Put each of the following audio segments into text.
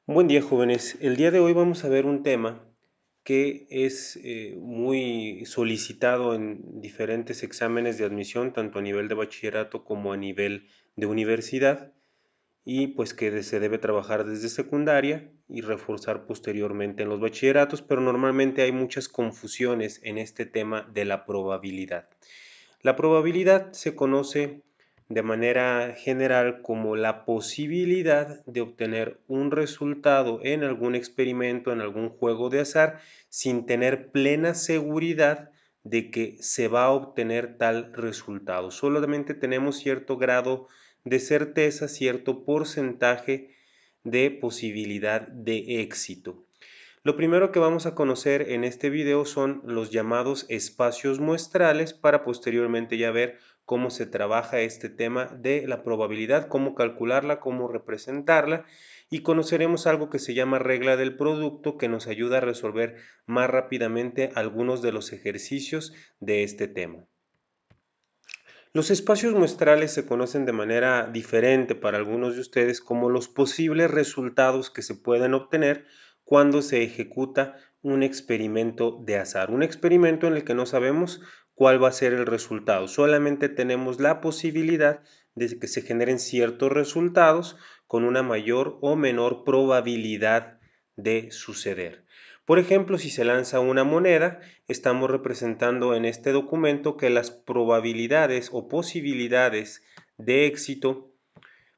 Buen día, jóvenes. El día de hoy vamos a ver un tema que es muy solicitado en diferentes exámenes de admisión, tanto a nivel de bachillerato como a nivel de universidad, y pues que se debe trabajar desde secundaria y reforzar posteriormente en los bachilleratos, pero normalmente hay muchas confusiones en este tema de la probabilidad. La probabilidad se conoce de manera general como la posibilidad de obtener un resultado en algún experimento, en algún juego de azar, sin tener plena seguridad de que se va a obtener tal resultado. Solamente tenemos cierto grado de certeza, cierto porcentaje de posibilidad de éxito. Lo primero que vamos a conocer en este video son los llamados espacios muestrales para posteriormente ya ver cómo se trabaja este tema de la probabilidad, cómo calcularla, cómo representarla, y conoceremos algo que se llama regla del producto, que nos ayuda a resolver más rápidamente algunos de los ejercicios de este tema. Los espacios muestrales se conocen de manera diferente para algunos de ustedes como los posibles resultados que se pueden obtener cuando se ejecuta un experimento de azar. Un experimento en el que no sabemos cuál va a ser el resultado. Solamente tenemos la posibilidad de que se generen ciertos resultados con una mayor o menor probabilidad de suceder. Por ejemplo, si se lanza una moneda, estamos representando en este documento que las probabilidades o posibilidades de éxito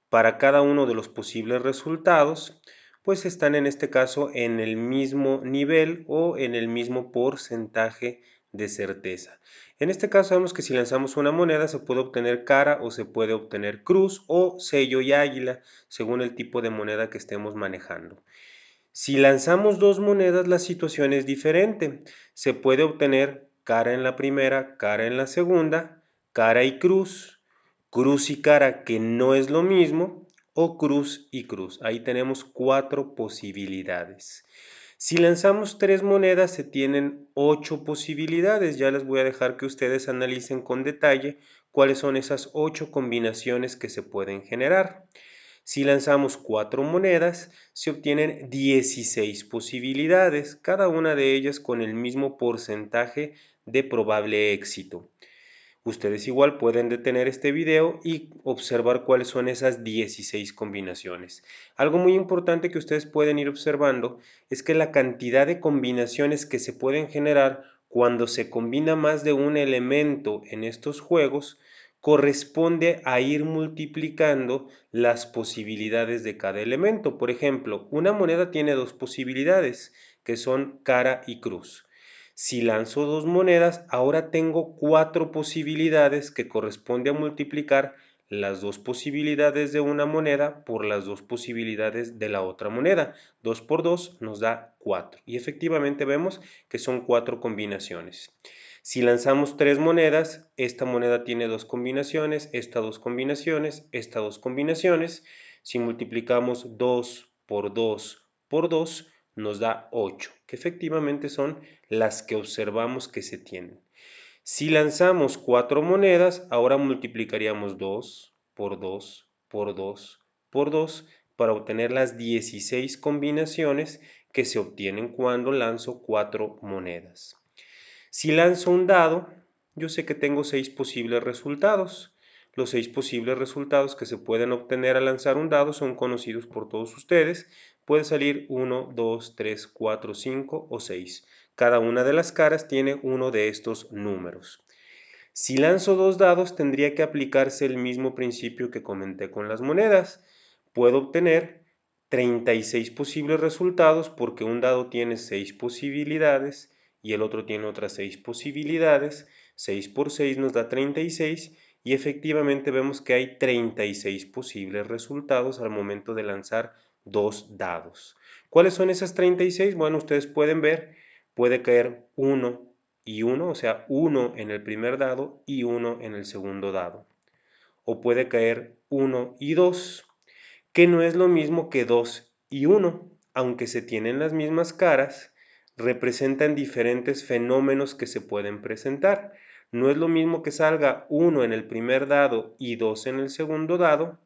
para cada uno de los posibles resultados, pues están en este caso en el mismo nivel o en el mismo porcentaje de certeza. En este caso sabemos que si lanzamos una moneda se puede obtener cara o se puede obtener cruz o sello y águila, según el tipo de moneda que estemos manejando. Si lanzamos dos monedas, la situación es diferente. Se puede obtener cara en la primera, cara en la segunda, cara y cruz, cruz y cara, que no es lo mismo, o cruz y cruz. Ahí tenemos cuatro posibilidades. Si lanzamos tres monedas, se tienen 8 posibilidades. Ya les voy a dejar que ustedes analicen con detalle cuáles son esas 8 combinaciones que se pueden generar. Si lanzamos 4 monedas, se obtienen 16 posibilidades, cada una de ellas con el mismo porcentaje de probable éxito. Ustedes igual pueden detener este video y observar cuáles son esas 16 combinaciones. Algo muy importante que ustedes pueden ir observando es que la cantidad de combinaciones que se pueden generar cuando se combina más de un elemento en estos juegos corresponde a ir multiplicando las posibilidades de cada elemento. Por ejemplo, una moneda tiene dos posibilidades, que son cara y cruz. Si lanzo dos monedas, ahora tengo 4 posibilidades que corresponde a multiplicar las dos posibilidades de una moneda por las dos posibilidades de la otra moneda. 2 por 2 nos da 4. Y efectivamente vemos que son 4 combinaciones. Si lanzamos 3 monedas, esta moneda tiene dos combinaciones, esta dos combinaciones, esta dos combinaciones. Si multiplicamos 2 por 2 por 2, nos da 8, que efectivamente son las que observamos que se tienen. Si lanzamos 4 monedas, ahora multiplicaríamos 2 por 2 por 2 por 2 para obtener las 16 combinaciones que se obtienen cuando lanzo 4 monedas. Si lanzo un dado, yo sé que tengo 6 posibles resultados. Los 6 posibles resultados que se pueden obtener al lanzar un dado son conocidos por todos ustedes. Puede salir 1, 2, 3, 4, 5 o 6. Cada una de las caras tiene uno de estos números. Si lanzo dos dados, tendría que aplicarse el mismo principio que comenté con las monedas. Puedo obtener 36 posibles resultados porque un dado tiene 6 posibilidades y el otro tiene otras 6 posibilidades. 6 por 6 nos da 36 y efectivamente vemos que hay 36 posibles resultados al momento de lanzar dos dados. ¿Cuáles son esas 36? Bueno, ustedes pueden ver, puede caer 1 y 1, o sea, 1 en el primer dado y 1 en el segundo dado. O puede caer 1 y 2, que no es lo mismo que 2 y 1, aunque se tienen las mismas caras, representan diferentes fenómenos que se pueden presentar. No es lo mismo que salga 1 en el primer dado y 2 en el segundo dado,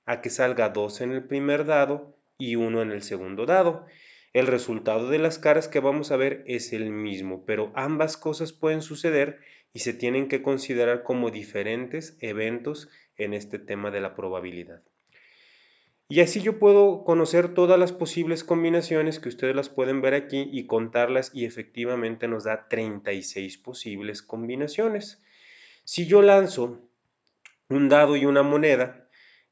a que salga 2 en el primer dado y 1 en el segundo dado. El resultado de las caras que vamos a ver es el mismo, pero ambas cosas pueden suceder y se tienen que considerar como diferentes eventos en este tema de la probabilidad. Y así yo puedo conocer todas las posibles combinaciones que ustedes las pueden ver aquí y contarlas, y efectivamente nos da 36 posibles combinaciones. Si yo lanzo un dado y una moneda,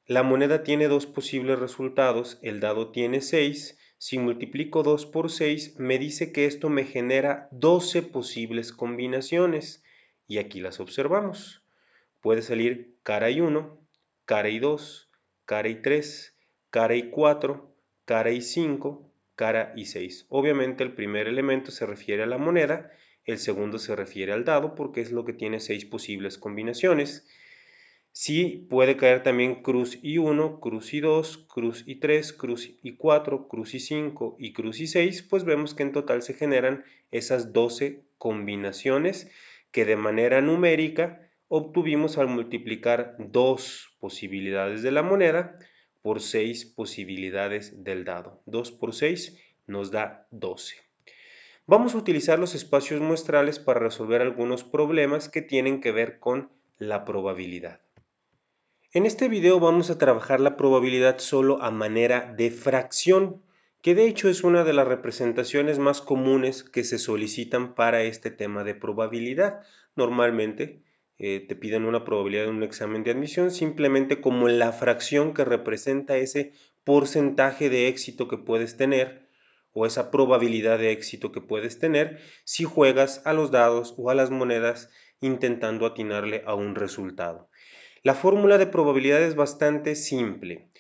la moneda tiene dos posibles resultados, el dado tiene 6. Si multiplico 2 por 6, me dice que esto me genera 12 posibles combinaciones, y aquí las observamos. Puede salir cara y 1, cara y 2, cara y 3, cara y 4, cara y 5, cara y 6. Obviamente el primer elemento se refiere a la moneda, el segundo se refiere al dado porque es lo que tiene 6 posibles combinaciones. Sí, puede caer también cruz y 1, cruz y 2, cruz y 3, cruz y 4, cruz y 5 y cruz y 6, pues vemos que en total se generan esas 12 combinaciones que de manera numérica obtuvimos al multiplicar 2 posibilidades de la moneda por 6 posibilidades del dado. 2 por 6 nos da 12. Vamos a utilizar los espacios muestrales para resolver algunos problemas que tienen que ver con la probabilidad. En este video vamos a trabajar la probabilidad solo a manera de fracción, que de hecho es una de las representaciones más comunes que se solicitan para este tema de probabilidad. Normalmente te piden una probabilidad en un examen de admisión simplemente como la fracción que representa ese porcentaje de éxito que puedes tener o esa probabilidad de éxito que puedes tener si juegas a los dados o a las monedas intentando atinarle a un resultado. La fórmula de probabilidad es bastante simple.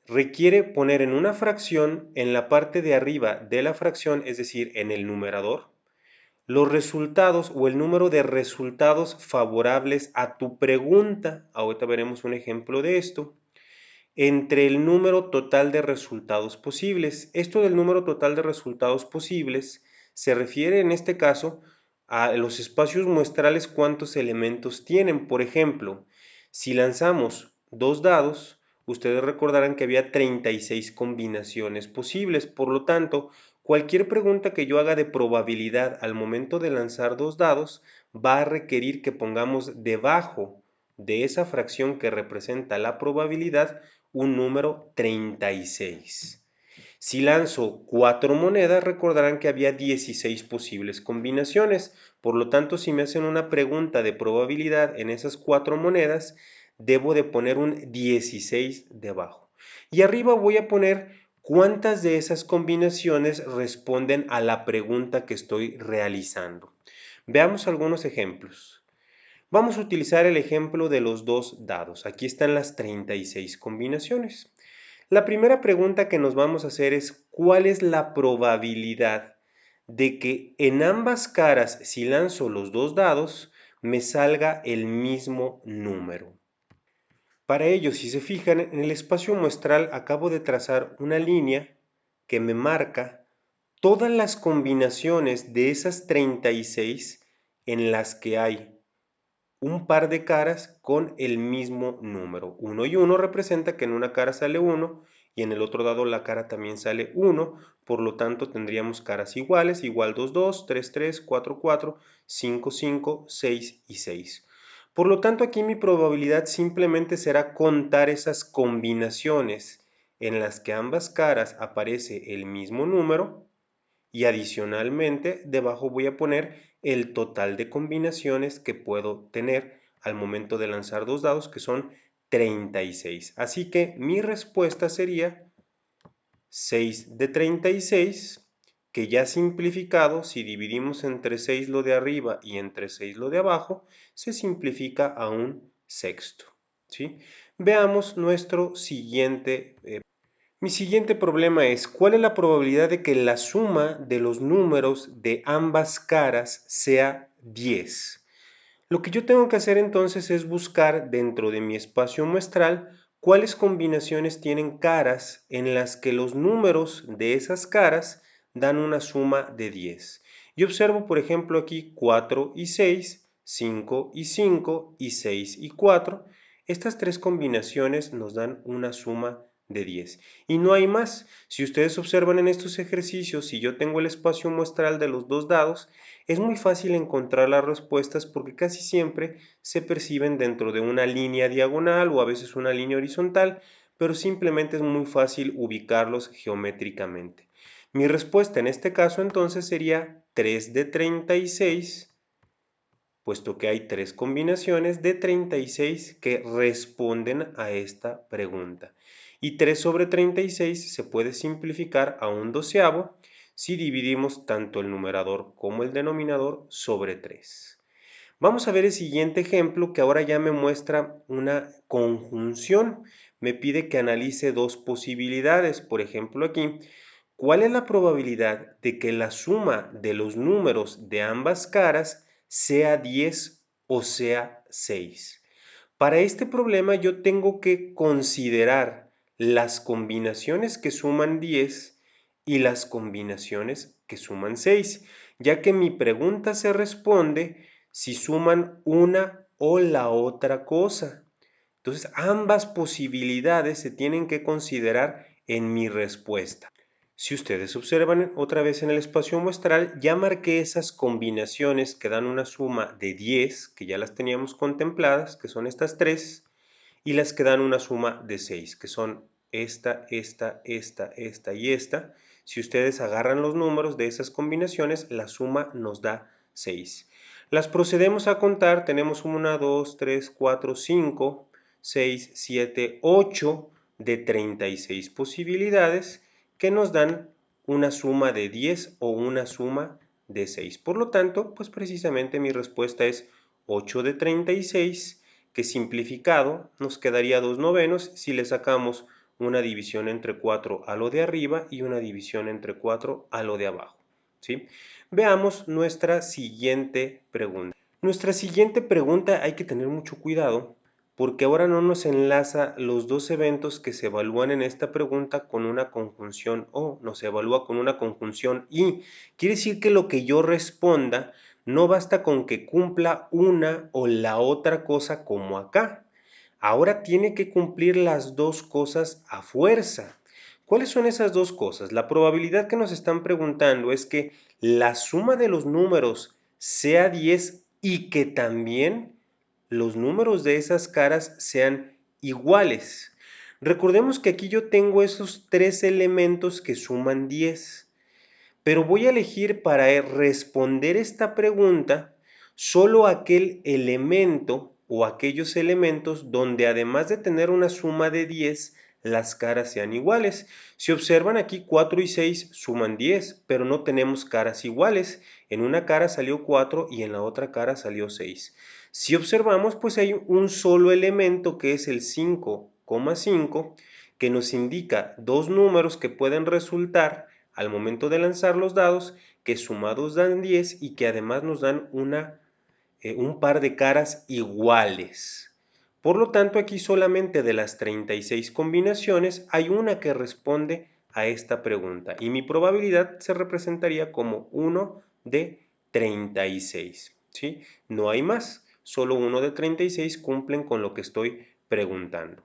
Requiere poner en una fracción, en la parte de arriba de la fracción, es decir, en el numerador, los resultados o el número de resultados favorables a tu pregunta. Ahorita veremos un ejemplo de esto. Entre el número total de resultados posibles. Esto del número total de resultados posibles se refiere en este caso a los espacios muestrales, cuántos elementos tienen. Por ejemplo, si lanzamos dos dados, ustedes recordarán que había 36 combinaciones posibles. Por lo tanto, cualquier pregunta que yo haga de probabilidad al momento de lanzar dos dados va a requerir que pongamos debajo de esa fracción que representa la probabilidad un número 36. Si lanzo 4 monedas, recordarán que había 16 posibles combinaciones. Por lo tanto, si me hacen una pregunta de probabilidad en esas 4 monedas, debo de poner un 16 debajo. Y arriba voy a poner cuántas de esas combinaciones responden a la pregunta que estoy realizando. Veamos algunos ejemplos. Vamos a utilizar el ejemplo de los dos dados. Aquí están las 36 combinaciones. La primera pregunta que nos vamos a hacer es ¿cuál es la probabilidad de que en ambas caras, si lanzo los dos dados, me salga el mismo número? Para ello, si se fijan, en el espacio muestral acabo de trazar una línea que me marca todas las combinaciones de esas 36 en las que hay un par de caras con el mismo número. 1 y 1 representa que en una cara sale 1 y en el otro dado la cara también sale 1, por lo tanto tendríamos caras iguales, igual 2, 2, 3, 3, 4, 4, 5, 5, 6 y 6. Por lo tanto aquí mi probabilidad simplemente será contar esas combinaciones en las que ambas caras aparece el mismo número, y adicionalmente debajo voy a poner el total de combinaciones que puedo tener al momento de lanzar dos dados, que son 36. Así que mi respuesta sería 6 de 36, que ya simplificado, si dividimos entre 6 lo de arriba y entre 6 lo de abajo, se simplifica a un sexto, ¿sí? Veamos nuestro siguiente Mi siguiente problema es, ¿cuál es la probabilidad de que la suma de los números de ambas caras sea 10? Lo que yo tengo que hacer entonces es buscar dentro de mi espacio muestral cuáles combinaciones tienen caras en las que los números de esas caras dan una suma de 10. Y observo, por ejemplo, aquí 4 y 6, 5 y 5 y 6 y 4. Estas tres combinaciones nos dan una suma de 10. Y no hay más. Si ustedes observan en estos ejercicios, si yo tengo el espacio muestral de los dos dados, es muy fácil encontrar las respuestas porque casi siempre se perciben dentro de una línea diagonal o a veces una línea horizontal, pero simplemente es muy fácil ubicarlos geométricamente. Mi respuesta en este caso entonces sería 3 de 36, puesto que hay tres combinaciones de 36 que responden a esta pregunta. Y 3 sobre 36 se puede simplificar a un doceavo si dividimos tanto el numerador como el denominador sobre 3. Vamos a ver el siguiente ejemplo que ahora ya me muestra una conjunción. Me pide que analice dos posibilidades. Por ejemplo aquí, ¿cuál es la probabilidad de que la suma de los números de ambas caras sea 10 o sea 6? Para este problema yo tengo que considerar las combinaciones que suman 10 y las combinaciones que suman 6, ya que mi pregunta se responde si suman una o la otra cosa. Entonces, ambas posibilidades se tienen que considerar en mi respuesta. Si ustedes observan otra vez en el espacio muestral, ya marqué esas combinaciones que dan una suma de 10, que ya las teníamos contempladas, que son estas tres, y las que dan una suma de 6, que son esta y esta. Si ustedes agarran los números de esas combinaciones, la suma nos da 6. Las procedemos a contar, tenemos 1, 2, 3, 4, 5, 6, 7, 8 de 36 posibilidades que nos dan una suma de 10 o una suma de 6. Por lo tanto, pues precisamente mi respuesta es 8 de 36, que simplificado nos quedaría 2 novenos si le sacamos una división entre 4 a lo de arriba y una división entre 4 a lo de abajo, ¿sí? Veamos nuestra siguiente pregunta. Nuestra siguiente pregunta hay que tener mucho cuidado porque ahora no nos enlaza los dos eventos que se evalúan en esta pregunta con una conjunción o, nos evalúa con una conjunción y. Quiere decir que lo que yo responda no basta con que cumpla una o la otra cosa como acá. Ahora tiene que cumplir las dos cosas a fuerza. ¿Cuáles son esas dos cosas? La probabilidad que nos están preguntando es que la suma de los números sea 10 y que también los números de esas caras sean iguales. Recordemos que aquí yo tengo esos tres elementos que suman 10, pero voy a elegir para responder esta pregunta solo aquel elemento o aquellos elementos donde además de tener una suma de 10, las caras sean iguales. Si observan aquí 4 y 6 suman 10, pero no tenemos caras iguales. En una cara salió 4 y en la otra cara salió 6. Si observamos, pues hay un solo elemento que es el 5,5 que nos indica dos números que pueden resultar al momento de lanzar los dados, que sumados dan 10 y que además nos dan un par de caras iguales. Por lo tanto, aquí solamente de las 36 combinaciones hay una que responde a esta pregunta y mi probabilidad se representaría como 1 de 36, ¿sí? No hay más, solo 1 de 36 cumplen con lo que estoy preguntando.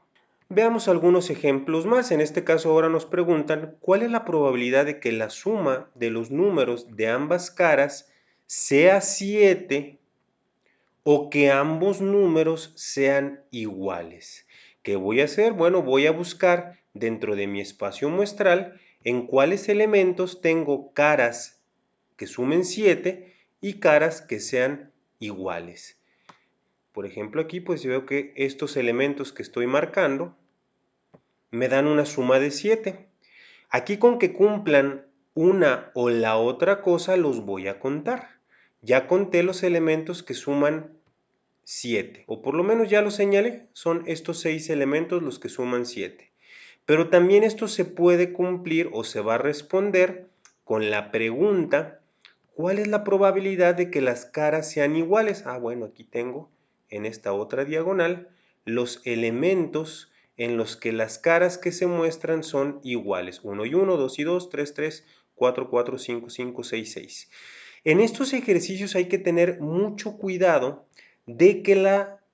Veamos algunos ejemplos más. En este caso ahora nos preguntan cuál es la probabilidad de que la suma de los números de ambas caras sea 7 o que ambos números sean iguales. ¿Qué voy a hacer? Bueno, voy a buscar dentro de mi espacio muestral en cuáles elementos tengo caras que sumen 7 y caras que sean iguales. Por ejemplo, aquí pues yo veo que estos elementos que estoy marcando me dan una suma de 7. Aquí con que cumplan una o la otra cosa los voy a contar. Ya conté los elementos que suman 7, o por lo menos ya los señalé, son estos 6 elementos los que suman 7. Pero también esto se puede cumplir o se va a responder con la pregunta, ¿cuál es la probabilidad de que las caras sean iguales? Ah, bueno, aquí tengo en esta otra diagonal los elementos en los que las caras que se muestran son iguales. 1 y 1, 2 y 2, 3, 3, 4, 4, 5, 5, 6, 6. En estos ejercicios hay que tener mucho cuidado de que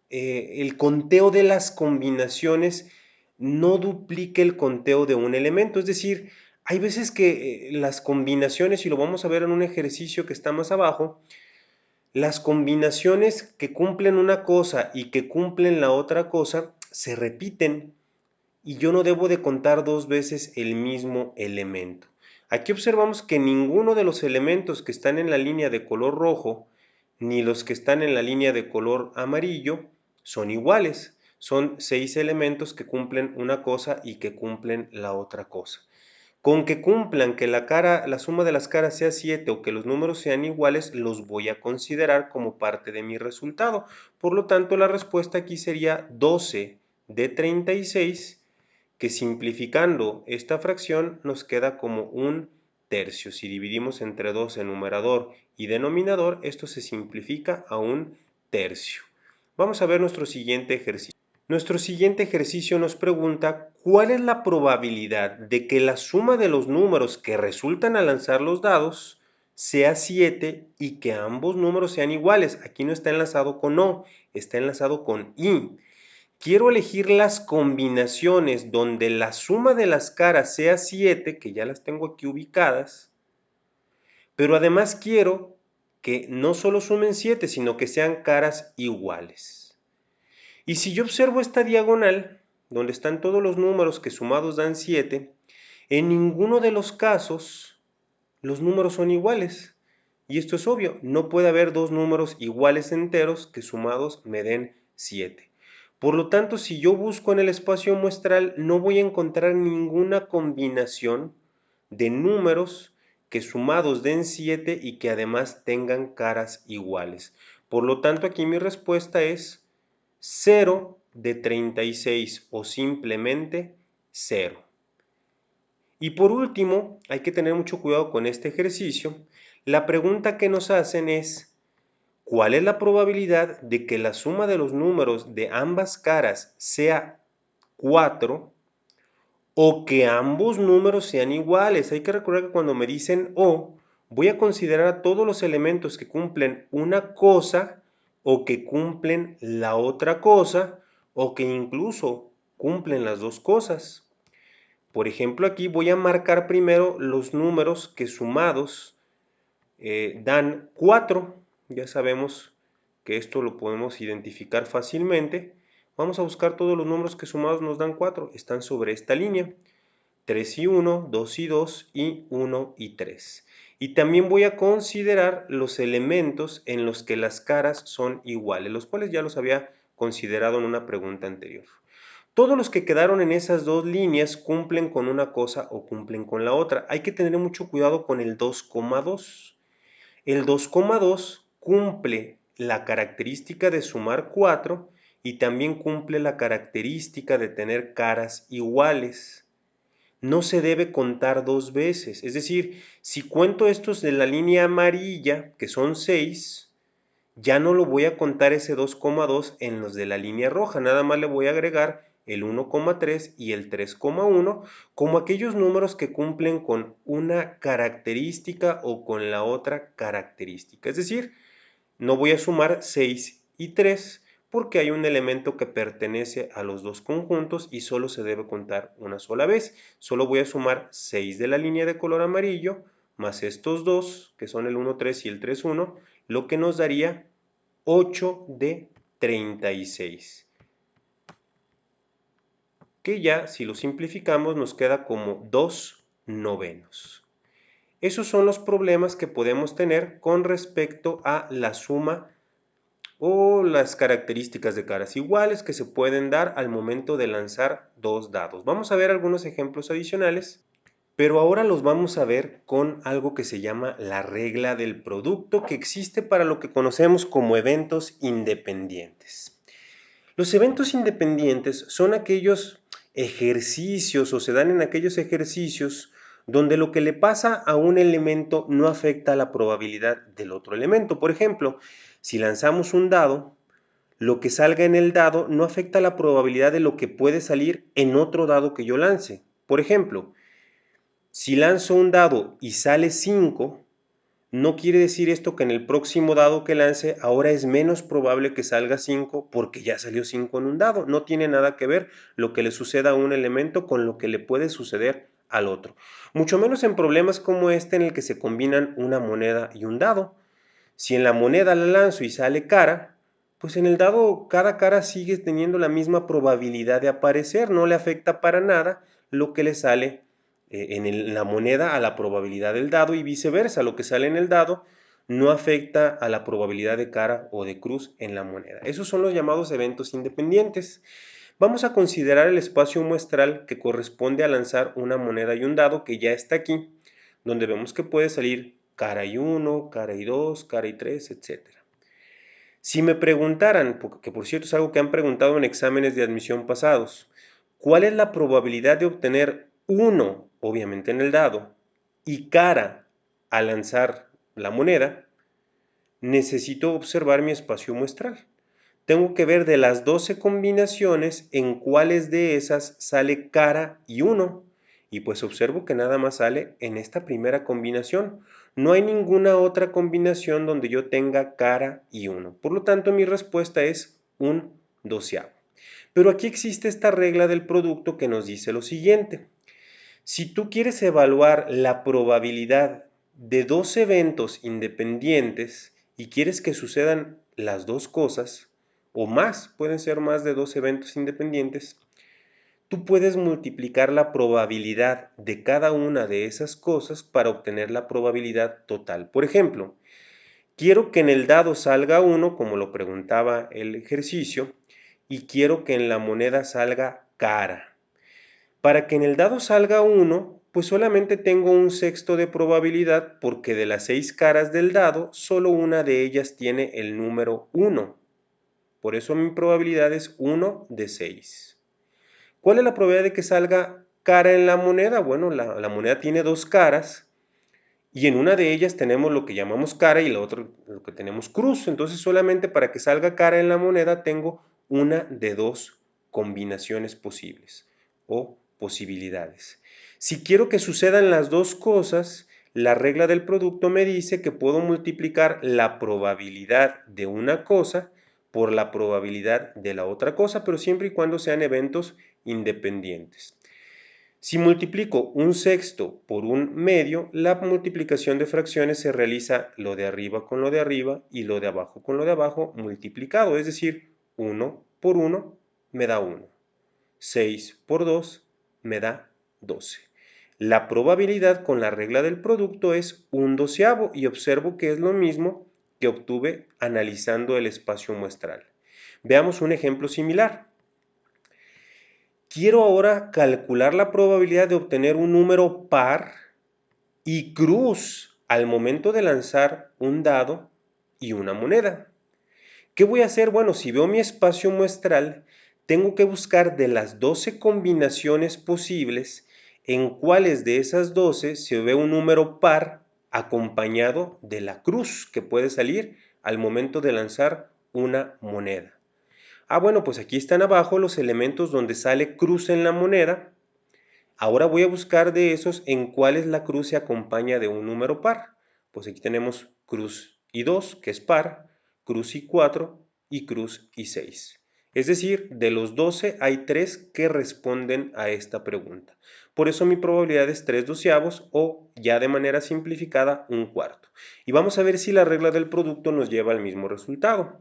el conteo de las combinaciones no duplique el conteo de un elemento. Es decir, hay veces que las combinaciones, y lo vamos a ver en un ejercicio que está más abajo, las combinaciones que cumplen una cosa y que cumplen la otra cosa se repiten y yo no debo de contar dos veces el mismo elemento. Aquí observamos que ninguno de los elementos que están en la línea de color rojo ni los que están en la línea de color amarillo son iguales. Son 6 elementos que cumplen una cosa y que cumplen la otra cosa. Con que cumplan que la suma de las caras sea 7 o que los números sean iguales, los voy a considerar como parte de mi resultado. Por lo tanto, la respuesta aquí sería 12 de 36, que simplificando esta fracción nos queda como un tercio. Si dividimos entre 12 numerador y denominador, esto se simplifica a un tercio. Vamos a ver nuestro siguiente ejercicio. Nuestro siguiente ejercicio nos pregunta cuál es la probabilidad de que la suma de los números que resultan al lanzar los dados sea 7 y que ambos números sean iguales. Aquí no está enlazado con O, está enlazado con I. Quiero elegir las combinaciones donde la suma de las caras sea 7, que ya las tengo aquí ubicadas, pero además quiero que no solo sumen 7, sino que sean caras iguales. Y si yo observo esta diagonal, donde están todos los números que sumados dan 7, en ninguno de los casos los números son iguales. Y esto es obvio, no puede haber dos números iguales enteros que sumados me den 7. Por lo tanto, si yo busco en el espacio muestral, no voy a encontrar ninguna combinación de números que sumados den 7 y que además tengan caras iguales. Por lo tanto, aquí mi respuesta es 0 de 36 o simplemente 0. Y por último, hay que tener mucho cuidado con este ejercicio. La pregunta que nos hacen es, ¿cuál es la probabilidad de que la suma de los números de ambas caras sea 4 o que ambos números sean iguales? Hay que recordar que cuando me dicen O, voy a considerar a todos los elementos que cumplen una cosa o que cumplen la otra cosa o que incluso cumplen las dos cosas. Por ejemplo, aquí voy a marcar primero los números que sumados dan 4. Ya sabemos que esto lo podemos identificar fácilmente. Vamos a buscar todos los números que sumados nos dan 4. Están sobre esta línea. 3 y 1, 2 y 2 y 1 y 3. Y también voy a considerar los elementos en los que las caras son iguales, los cuales ya los había considerado en una pregunta anterior. Todos los que quedaron en esas dos líneas cumplen con una cosa o cumplen con la otra. Hay que tener mucho cuidado con el 2,2. El 2,2 cumple la característica de sumar 4 y también cumple la característica de tener caras iguales. No se debe contar dos veces. Es decir, si cuento estos de la línea amarilla, que son 6, ya no lo voy a contar ese 2,2 en los de la línea roja, nada más le voy a agregar el 1,3 y el 3,1 como aquellos números que cumplen con una característica o con la otra característica. Es decir, no voy a sumar 6 y 3 porque hay un elemento que pertenece a los dos conjuntos y solo se debe contar una sola vez. Solo voy a sumar 6 de la línea de color amarillo más estos dos, que son el 1,3 y el 3,1, lo que nos daría 8 de 36. Que ya, si lo simplificamos, nos queda como 2/9. Esos son los problemas que podemos tener con respecto a la suma o las características de caras iguales que se pueden dar al momento de lanzar dos dados. Vamos a ver algunos ejemplos adicionales, pero ahora los vamos a ver con algo que se llama la regla del producto, que existe para lo que conocemos como eventos independientes. Los eventos independientes son aquellos ejercicios o se dan en aquellos ejercicios donde lo que le pasa a un elemento no afecta la probabilidad del otro elemento. Por ejemplo, si lanzamos un dado, lo que salga en el dado no afecta la probabilidad de lo que puede salir en otro dado que yo lance. Por ejemplo, si lanzo un dado y sale 5, No quiere decir esto que en el próximo dado que lance ahora es menos probable que salga 5 porque ya salió 5 en un dado. No tiene nada que ver lo que le suceda a un elemento con lo que le puede suceder al otro. Mucho menos en problemas como este en el que se combinan una moneda y un dado. Si en la moneda la lanzo y sale cara, pues en el dado cada cara sigue teniendo la misma probabilidad de aparecer, no le afecta para nada lo que le sale en la moneda a la probabilidad del dado y viceversa, lo que sale en el dado no afecta a la probabilidad de cara o de cruz en la moneda. Esos son los llamados eventos independientes. Vamos a considerar el espacio muestral que corresponde a lanzar una moneda y un dado que ya está aquí, donde vemos que puede salir cara y 1, cara y 2, cara y 3, etc. Si me preguntaran, que por cierto es algo que han preguntado en exámenes de admisión pasados, ¿cuál es la probabilidad de obtener 1, obviamente en el dado, y cara al lanzar la moneda? Necesito observar mi espacio muestral. Tengo que ver de las 12 combinaciones en cuáles de esas sale cara y 1. Y pues observo que nada más sale en esta primera combinación. No hay ninguna otra combinación donde yo tenga cara y 1. Por lo tanto, mi respuesta es un doceavo. Pero aquí existe esta regla del producto que nos dice lo siguiente. Si tú quieres evaluar la probabilidad de dos eventos independientes y quieres que sucedan las dos cosas, o más, pueden ser más de dos eventos independientes, tú puedes multiplicar la probabilidad de cada una de esas cosas para obtener la probabilidad total. Por ejemplo, quiero que en el dado salga 1, como lo preguntaba el ejercicio, y quiero que en la moneda salga cara. Para que en el dado salga 1, pues solamente tengo un sexto de probabilidad porque de las 6 caras del dado, solo una de ellas tiene el número 1. Por eso mi probabilidad es 1 de 6. ¿Cuál es la probabilidad de que salga cara en la moneda? Bueno, la moneda tiene dos caras y en una de ellas tenemos lo que llamamos cara y la otra lo que tenemos cruz. Entonces solamente para que salga cara en la moneda tengo una de dos combinaciones posibles o posibilidades. Si quiero que sucedan las dos cosas, la regla del producto me dice que puedo multiplicar la probabilidad de una cosa por la probabilidad de la otra cosa, pero siempre y cuando sean eventos independientes. Si multiplico un sexto por un medio, la multiplicación de fracciones se realiza lo de arriba con lo de arriba y lo de abajo con lo de abajo multiplicado, es decir, 1 por 1 me da 1. 6 por 2 me da 12. La probabilidad con la regla del producto es un doceavo y observo que es lo mismo que obtuve analizando el espacio muestral. Veamos un ejemplo similar. Quiero ahora calcular la probabilidad de obtener un número par y cruz al momento de lanzar un dado y una moneda. ¿Qué voy a hacer? Bueno, si veo mi espacio muestral, tengo que buscar de las 12 combinaciones posibles en cuáles de esas 12 se ve un número par acompañado de la cruz que puede salir al momento de lanzar una moneda. Bueno, pues aquí están abajo los elementos donde sale cruz en la moneda. Ahora voy a buscar de esos en cuáles la cruz se acompaña de un número par. Pues aquí tenemos cruz y 2, que es par, cruz y 4 y cruz y 6. Es decir, de los 12 hay 3 que responden a esta pregunta. Por eso mi probabilidad es 3 doceavos o, ya de manera simplificada, un cuarto. Y vamos a ver si la regla del producto nos lleva al mismo resultado.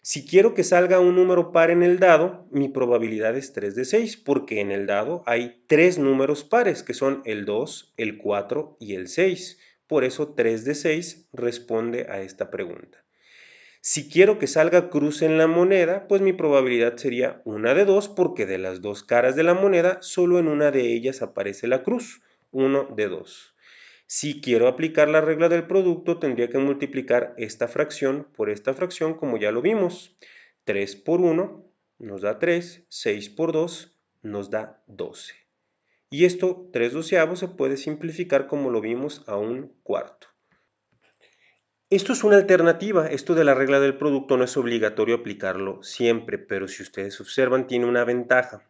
Si quiero que salga un número par en el dado, mi probabilidad es 3 de 6, porque en el dado hay 3 números pares, que son el 2, el 4 y el 6. Por eso 3 de 6 responde a esta pregunta. Si quiero que salga cruz en la moneda, pues mi probabilidad sería 1 de 2, porque de las dos caras de la moneda, solo en una de ellas aparece la cruz, 1 de 2. Si quiero aplicar la regla del producto, tendría que multiplicar esta fracción por esta fracción, como ya lo vimos. 3 por 1 nos da 3, 6 por 2 nos da 12. Y esto, 3 doceavos, se puede simplificar como lo vimos a un cuarto. Esto es una alternativa, esto de la regla del producto no es obligatorio aplicarlo siempre, pero si ustedes observan tiene una ventaja.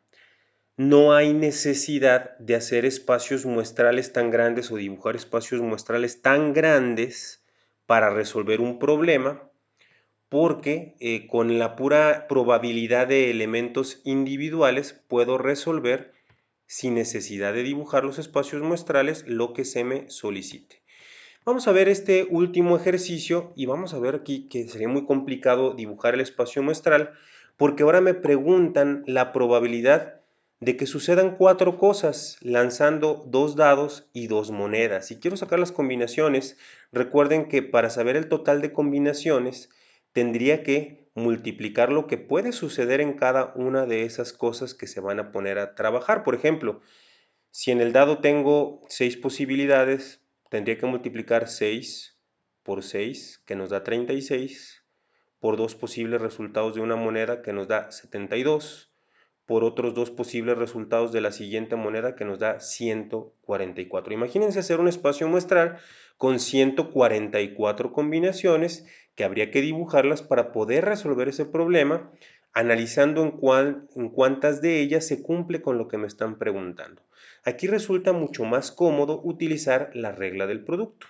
no hay necesidad de hacer espacios muestrales tan grandes o dibujar espacios muestrales tan grandes para resolver un problema, porque con la pura probabilidad de elementos individuales puedo resolver sin necesidad de dibujar los espacios muestrales lo que se me solicite. Vamos a ver este último ejercicio y vamos a ver aquí que sería muy complicado dibujar el espacio muestral porque ahora me preguntan la probabilidad de que sucedan cuatro cosas lanzando dos dados y dos monedas. Si quiero sacar las combinaciones, recuerden que para saber el total de combinaciones tendría que multiplicar lo que puede suceder en cada una de esas cosas que se van a poner a trabajar. Por ejemplo, si en el dado tengo 6 posibilidades, tendría que multiplicar 6 por 6, que nos da 36, por dos posibles resultados de una moneda, que nos da 72, por otros dos posibles resultados de la siguiente moneda, que nos da 144. Imagínense hacer un espacio muestral con 144 combinaciones que habría que dibujarlas para poder resolver ese problema, analizando en cuántas de ellas se cumple con lo que me están preguntando. Aquí resulta mucho más cómodo utilizar la regla del producto.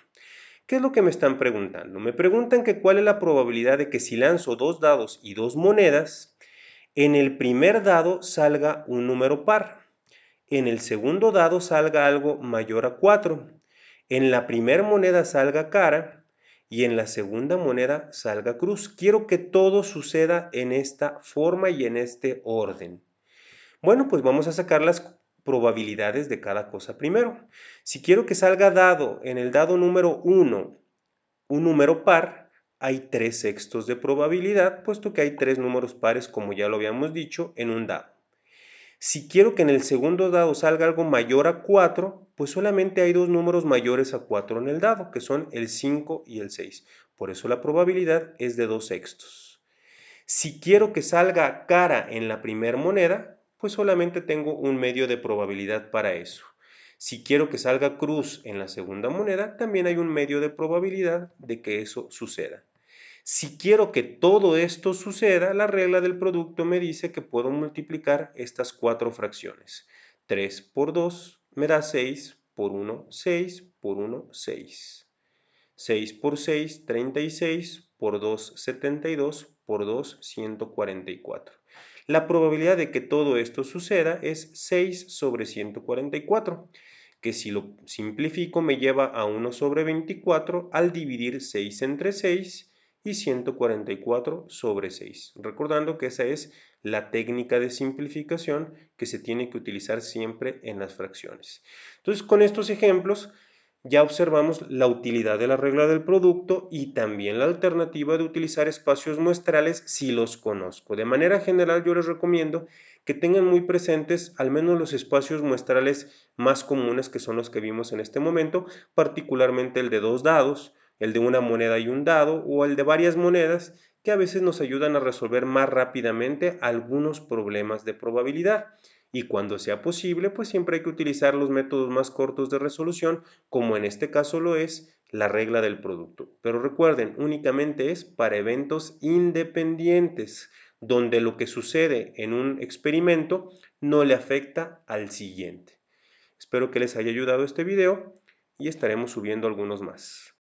¿Qué es lo que me están preguntando? Me preguntan que cuál es la probabilidad de que si lanzo dos dados y dos monedas, en el primer dado salga un número par, en el segundo dado salga algo mayor a 4, en la primera moneda salga cara y en la segunda moneda salga cruz. Quiero que todo suceda en esta forma y en este orden. Bueno, pues vamos a sacar las probabilidades de cada cosa primero. Si quiero que salga dado en el dado número 1 un número par, hay 3 sextos de probabilidad, puesto que hay 3 números pares, como ya lo habíamos dicho, en un dado. Si quiero que en el segundo dado salga algo mayor a 4, pues solamente hay dos números mayores a 4 en el dado, que son el 5 y el 6. Por eso la probabilidad es de 2 sextos. Si quiero que salga cara en la primera moneda, pues solamente tengo un medio de probabilidad para eso. Si quiero que salga cruz en la segunda moneda, también hay un medio de probabilidad de que eso suceda. Si quiero que todo esto suceda, la regla del producto me dice que puedo multiplicar estas cuatro fracciones. 3 por 2 me da 6, por 1, 6, por 1, 6. 6 por 6, 36, por 2, 72, por 2, 144. La probabilidad de que todo esto suceda es 6 sobre 144, que si lo simplifico me lleva a 1 sobre 24 al dividir 6 entre 6 y 144 sobre 6. Recordando que esa es la técnica de simplificación que se tiene que utilizar siempre en las fracciones. Entonces, con estos ejemplos ya observamos la utilidad de la regla del producto y también la alternativa de utilizar espacios muestrales si los conozco. De manera general, yo les recomiendo que tengan muy presentes al menos los espacios muestrales más comunes, que son los que vimos en este momento, particularmente el de dos dados, el de una moneda y un dado, o el de varias monedas, que a veces nos ayudan a resolver más rápidamente algunos problemas de probabilidad. Y cuando sea posible, pues siempre hay que utilizar los métodos más cortos de resolución, como en este caso lo es la regla del producto. Pero recuerden, únicamente es para eventos independientes, donde lo que sucede en un experimento no le afecta al siguiente. Espero que les haya ayudado este video y estaremos subiendo algunos más.